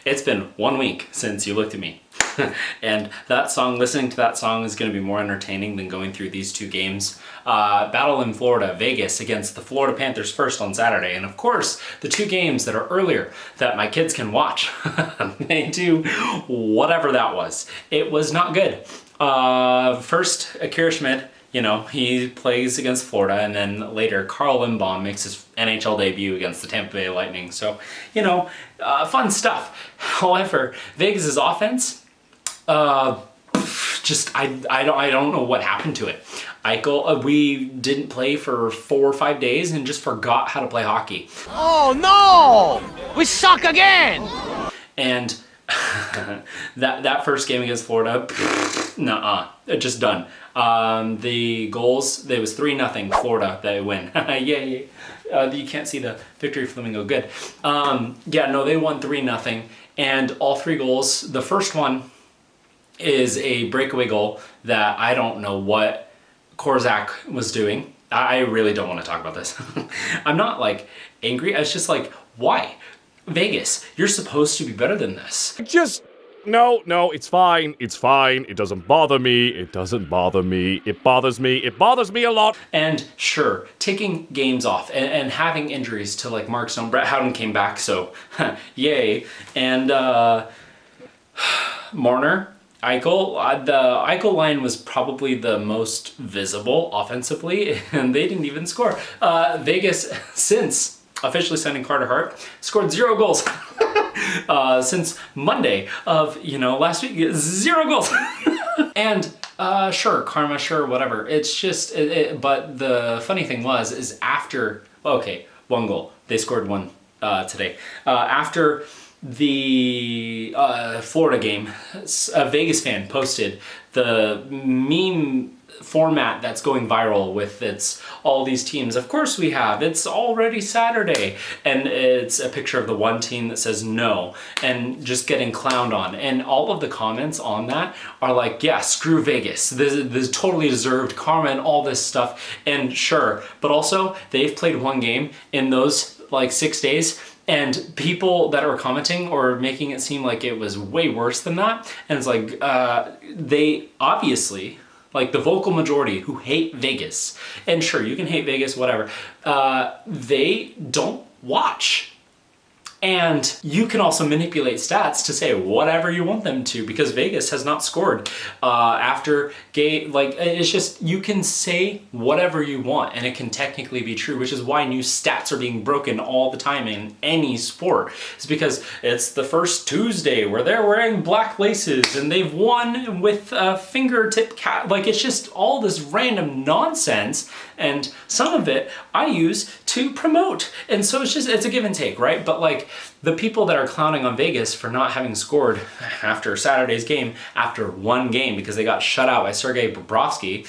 It's been 1 week since you looked at me. And that song, listening to that song is going to be more entertaining than going through these two games. Battle in Florida, Vegas against the Florida Panthers first on Saturday. And of course, the two games that are earlier that my kids can watch. They do whatever that was. It was not good. First, Akira Schmid, you know, he plays against Florida, and then later Carl Lindbaum makes his NHL debut against the Tampa Bay Lightning. So, you know, fun stuff. However, Vegas' offense, I don't know what happened to it. Eichel, we didn't play for 4 or 5 days and just forgot how to play hockey. Oh no! We suck again! And that first game against Florida, just done. The goals, there was 3-0 Florida, they win. Yay. You can't see the victory flamingo, good. They won 3-0, and all 3 goals, the first one is a breakaway goal that I don't know what Korzak was doing. I really don't want to talk about this. I'm not like angry, it's just like, why? Vegas, you're supposed to be better than this. No, it's fine. It's fine. It doesn't bother me. It doesn't bother me. It bothers me. It bothers me a lot. And sure, taking games off and having injuries to like Mark Stone, Brett Howden came back, so yay. And Marner, Eichel, the Eichel line was probably the most visible offensively, and they didn't even score. Vegas, since officially signing Carter Hart, scored 0 goals. Since Monday of, last week, 0 goals. And sure, karma, sure, whatever. It's just, but the funny thing is after, 1 goal. They scored 1 today. After the Florida game, a Vegas fan posted the meme format that's going viral with all these teams. Of course we have. It's already Saturday. And it's a picture of the one team that says no and just getting clowned on. And all of the comments on that are like, yeah, screw Vegas. This totally deserved karma and all this stuff. And sure, but also they've played 1 game in those like 6 days. And people that are commenting or making it seem like it was way worse than that. And it's like, they obviously, like the vocal majority who hate Vegas, and sure, you can hate Vegas, whatever, they don't watch. And you can also manipulate stats to say whatever you want them to, because Vegas has not scored after game. Like, it's just, you can say whatever you want and it can technically be true, which is why new stats are being broken all the time in any sport. It's because it's the first Tuesday where they're wearing black laces and they've won with a fingertip cat. Like, it's just all this random nonsense, and some of it I use to promote. And so it's a give and take, right? But like, the people that are clowning on Vegas for not having scored after Saturday's game, after 1 game because they got shut out by Sergei Bobrovsky,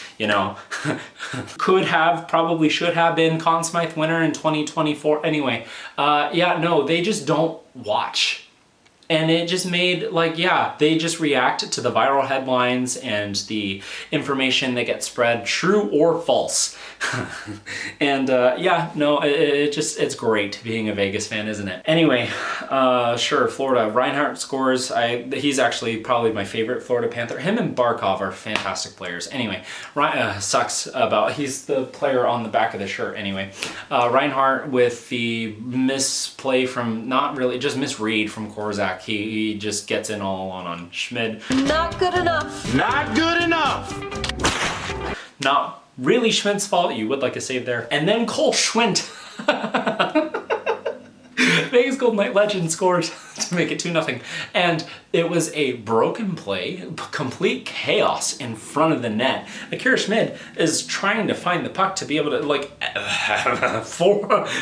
probably should have been Conn Smythe winner in 2024. Anyway, they just don't watch. And it just made, they just react to the viral headlines and the information that gets spread, true or false. And it's great being a Vegas fan, isn't it? Anyway, sure, Florida. Reinhart scores. He's actually probably my favorite Florida Panther. Him and Barkov are fantastic players. Anyway, he's the player on the back of the shirt. Anyway, Reinhart with the misplay from, not really, just misread from Korzak. He just gets in all alone on Schmid. Not good enough. Not good enough. Not really Schmid's fault. You would like a save there. And then Cole Schwint. Vegas Golden Knight legend scores to make it 2-0. And it was a broken play, complete chaos in front of the net. Akira Schmid is trying to find the puck to be able to,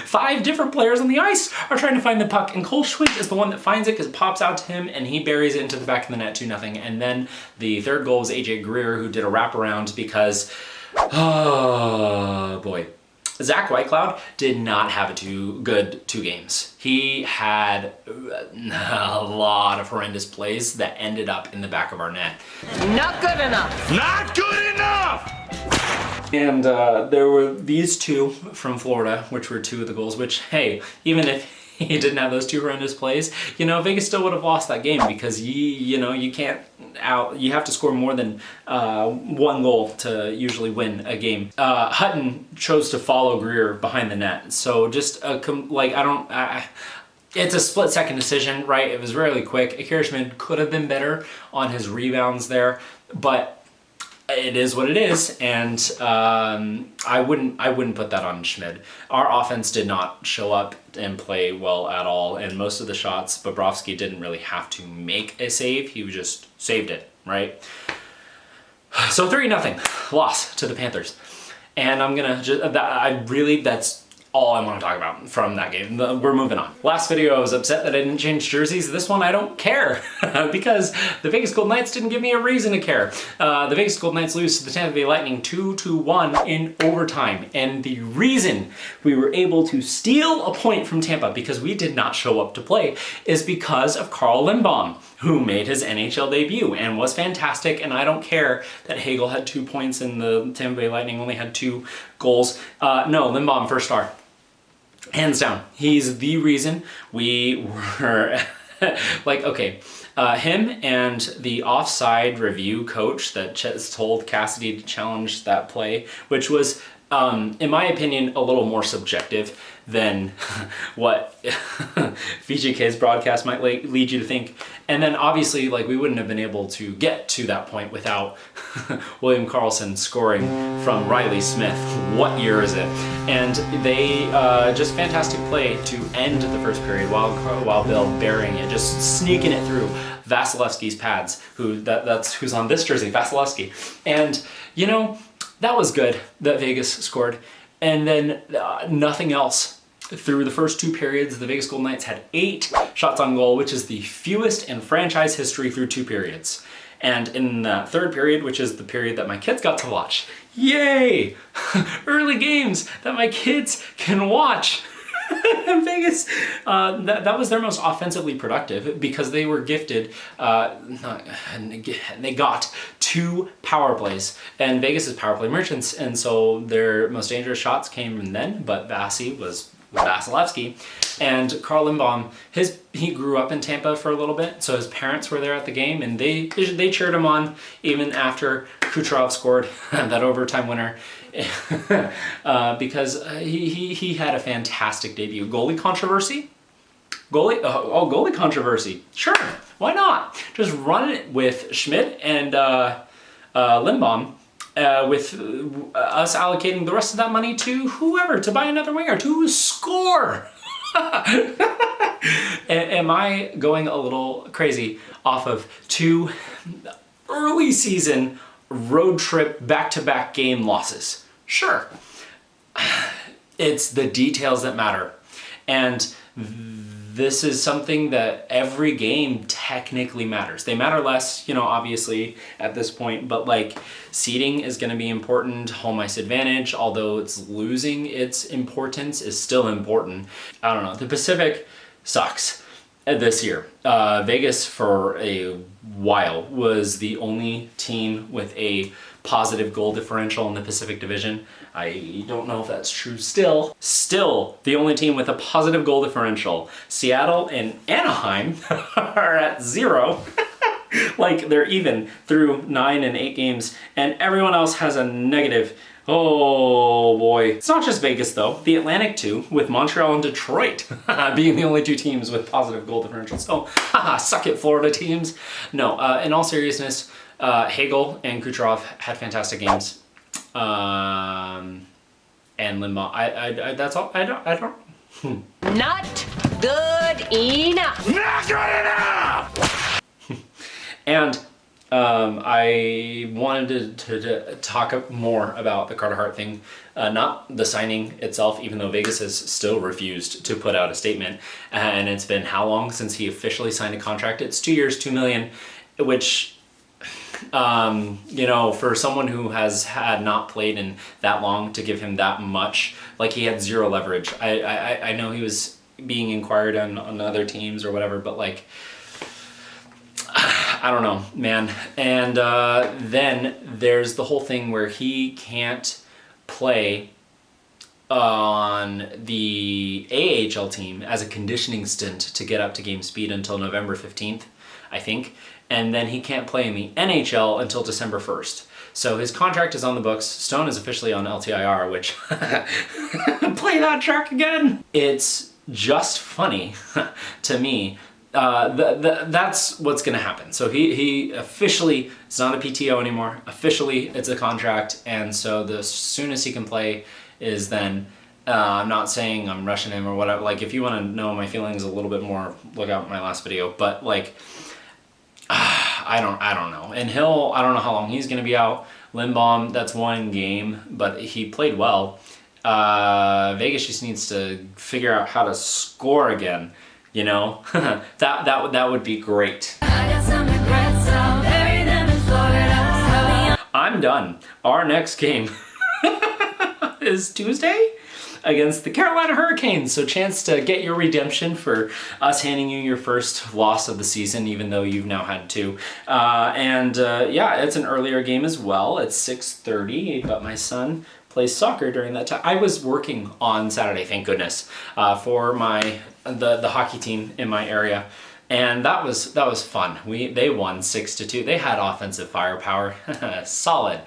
5 different players on the ice are trying to find the puck. And Cole Schwint is the one that finds it because it pops out to him and he buries it into the back of the net, 2-0. And then the third goal was AJ Greer, who did a wraparound because, oh boy. Zach Whitecloud did not have a good 2 games. He had a lot of horrendous plays that ended up in the back of our net. Not good enough. Not good enough! And there were these 2 from Florida, which were 2 of the goals, which, hey, even if he didn't have those two horrendous plays, Vegas still would have lost that game because you have to score more than one goal to usually win a game. Hutton chose to follow Greer behind the net, so just it's a split-second decision, right? It was really quick. Akira Schmid could have been better on his rebounds there, but it is what it is, and I wouldn't put that on Schmid. Our offense did not show up and play well at all, and most of the shots, Bobrovsky didn't really have to make a save. He just saved it, right? So 3-0 loss to the Panthers, and that's all I want to talk about from that game. We're moving on. Last video I was upset that I didn't change jerseys. This one I don't care because the Vegas Golden Knights didn't give me a reason to care. The Vegas Golden Knights lose to the Tampa Bay Lightning 2-1 in overtime. And the reason we were able to steal a point from Tampa because we did not show up to play is because of Carl Lindbaum, who made his NHL debut and was fantastic. And I don't care that Hagel had 2 points and the Tampa Bay Lightning only had 2 goals. No, Lindbaum first star. Hands down, he's the reason we were him and the offside review coach that told Cassidy to challenge that play, which was, in my opinion, a little more subjective than what VGK's broadcast might lead you to think. And then obviously, we wouldn't have been able to get to that point without William Karlsson scoring from Riley Smith. What year is it? And they just fantastic play to end the first period while Bill burying it, just sneaking it through Vasilevsky's pads, who's on this jersey, Vasilevsky. And that was good that Vegas scored. And then nothing else. Through the first 2 periods, the Vegas Golden Knights had 8 shots on goal, which is the fewest in franchise history through 2 periods. And in the third period, which is the period that my kids got to watch, yay! Early games that my kids can watch. Vegas, that was their most offensively productive because they were gifted, they got 2 power plays, and Vegas is power play merchants, and so their most dangerous shots came from then, but Vasilevsky, and Carl Lindbaum, he grew up in Tampa for a little bit, so his parents were there at the game, and they cheered him on even after Kucherov scored that overtime winner, because he had a fantastic debut. Goalie controversy? Goalie controversy. Sure, why not? Just run it with Schmidt and Lindbaum. With us allocating the rest of that money to whoever, to buy another winger, to score. Am I going a little crazy off of 2 early season road trip back-to-back game losses? Sure. It's the details that matter. And this is something that every game technically matters. They matter less, obviously at this point, but seeding is going to be important. Home ice advantage, although it's losing its importance, is still important. I don't know. The Pacific sucks this year. Vegas for a while was the only team with a positive goal differential in the Pacific Division. I don't know if that's true still. Still, the only team with a positive goal differential. Seattle and Anaheim are at 0. They're even through 9 and 8 games, and everyone else has a negative. Oh boy. It's not just Vegas though. The Atlantic too, with Montreal and Detroit being the only 2 teams with positive goal differentials. Oh, suck it, Florida teams. No, in all seriousness, Hagel and Kucherov had fantastic games. And Lindbaum, that's all. I don't. Not good enough. Not good enough! And I wanted to talk more about the Carter Hart thing, not the signing itself, even though Vegas has still refused to put out a statement. And it's been how long since he officially signed a contract? It's 2 years, $2 million, which, for someone who has had not played in that long, to give him that much, he had 0 leverage. I know he was being inquired on other teams or whatever, but I don't know, man. And then there's the whole thing where he can't play on the AHL team as a conditioning stint to get up to game speed until November 15th, I think. And then he can't play in the NHL until December 1st. So his contract is on the books. Stone is officially on LTIR, which play that track again. It's just funny to me. That's what's going to happen. So he officially is not a PTO anymore. Officially, it's a contract. And so the soon as he can play is then, I'm not saying I'm rushing him or whatever. Like, if you want to know my feelings a little bit more, look out my last video. But like, I don't know. And Hill, I don't know how long he's going to be out. Lindbaum, that's one game, but he played well. Vegas just needs to figure out how to score again. You know, that would be great. I'm done. Our next game is Tuesday against the Carolina Hurricanes. So chance to get your redemption for us handing you your first loss of the season, even though you've now had two. Yeah, it's an earlier game as well. It's 6:30, but my son plays soccer during that time. I was working on Saturday, thank goodness, for the hockey team in my area. And that was fun. They won 6-2. They had offensive firepower. Solid.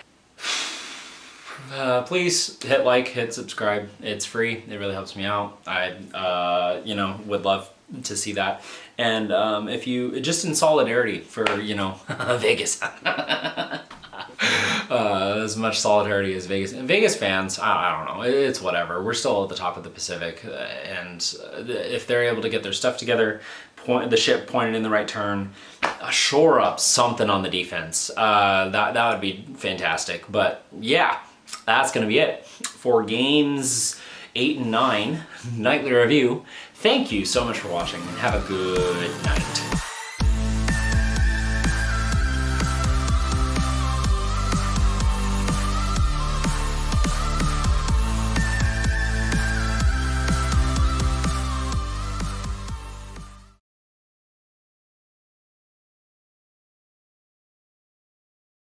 Please hit like, hit subscribe. It's free. It really helps me out. I would love to see that. And if you just in solidarity for Vegas. As much solidarity as Vegas fans, I don't know, it's whatever. We're still at the top of the Pacific, and if they're able to get their stuff together, the ship pointed in the right turn, shore up something on the defense, that would be fantastic. But yeah, that's gonna be it for games 8 and 9 nightly review. Thank you so much for watching, and have a good night.